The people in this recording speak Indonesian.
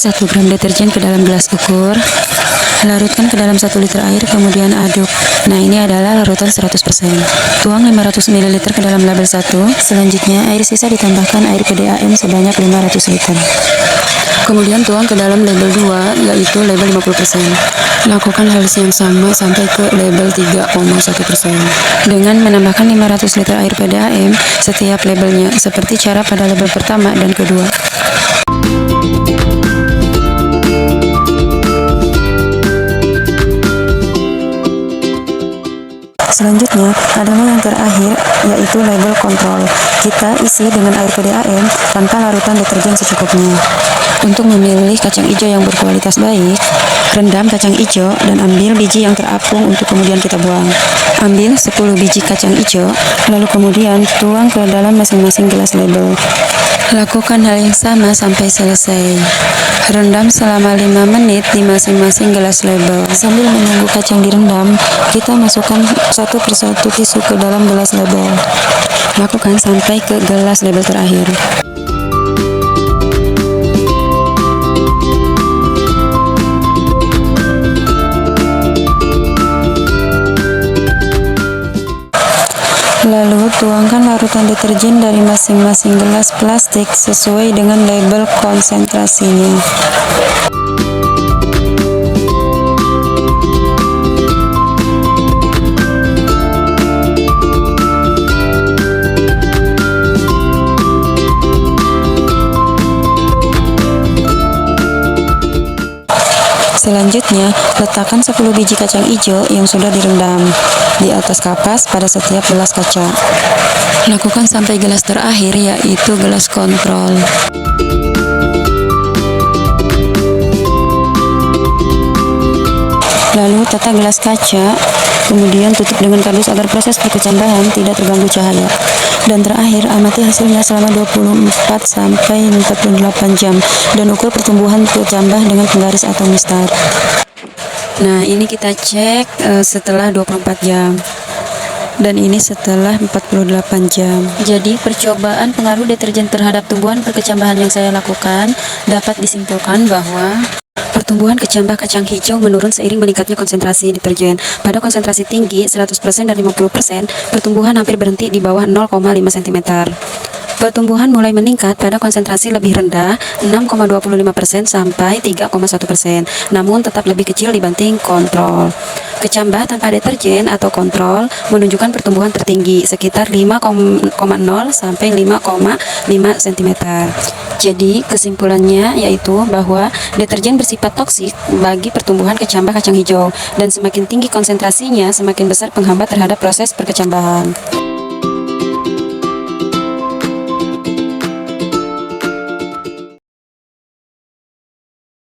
1 gram deterjen ke dalam gelas ukur. Larutkan ke dalam 1 liter air, kemudian aduk. Nah, ini adalah larutan 100%. Tuang 500 ml ke dalam label 1. Selanjutnya, air sisa ditambahkan air PDAM sebanyak 500 liter. Kemudian tuang ke dalam label 2, yaitu label 50%. Lakukan hal yang sama sampai ke label 3,1%. Dengan menambahkan 500 liter air PDAM setiap labelnya, seperti cara pada label pertama dan kedua. Selanjutnya adalah yang terakhir, yaitu label kontrol. Kita isi dengan air PDAM tanpa larutan deterjen secukupnya. Untuk memilih kacang hijau yang berkualitas baik, rendam kacang hijau dan ambil biji yang terapung untuk kemudian kita buang. Ambil 10 biji kacang hijau, lalu kemudian tuang ke dalam masing-masing gelas label. Lakukan hal yang sama sampai selesai. Rendam selama 5 menit di masing-masing gelas label. Sambil menunggu kacang direndam, kita masukkan satu persatu tisu ke dalam gelas label. Lakukan sampai ke gelas label terakhir. Lalu tuangkan larutan deterjen dari masing-masing gelas plastik sesuai dengan label konsentrasinya. Selanjutnya, letakkan 10 biji kacang hijau yang sudah direndam di atas kapas pada setiap gelas kaca. Lakukan sampai gelas terakhir, yaitu gelas kontrol. Lalu tata gelas kaca, kemudian tutup dengan kardus agar proses perkecambahan tidak terganggu cahaya. Dan terakhir, amati hasilnya selama 24 sampai 48 jam dan ukur pertumbuhan kecambah dengan penggaris atau mistar. Nah, ini kita cek setelah 24 jam. Dan ini setelah 48 jam. Jadi, percobaan pengaruh deterjen terhadap tumbuhan perkecambahan yang saya lakukan dapat disimpulkan bahwa pertumbuhan kecambah kacang hijau menurun seiring meningkatnya konsentrasi deterjen. Pada konsentrasi tinggi 100% dan 50%, pertumbuhan hampir berhenti di bawah 0,5 cm. Pertumbuhan mulai meningkat pada konsentrasi lebih rendah 6,25% sampai 3,1%, namun tetap lebih kecil dibanding kontrol. Kecambah tanpa deterjen atau kontrol menunjukkan pertumbuhan tertinggi sekitar 5,0 sampai 5,5 cm. Jadi kesimpulannya yaitu bahwa deterjen bersifat toksik bagi pertumbuhan kecambah kacang hijau, dan semakin tinggi konsentrasinya semakin besar penghambat terhadap proses perkecambahan.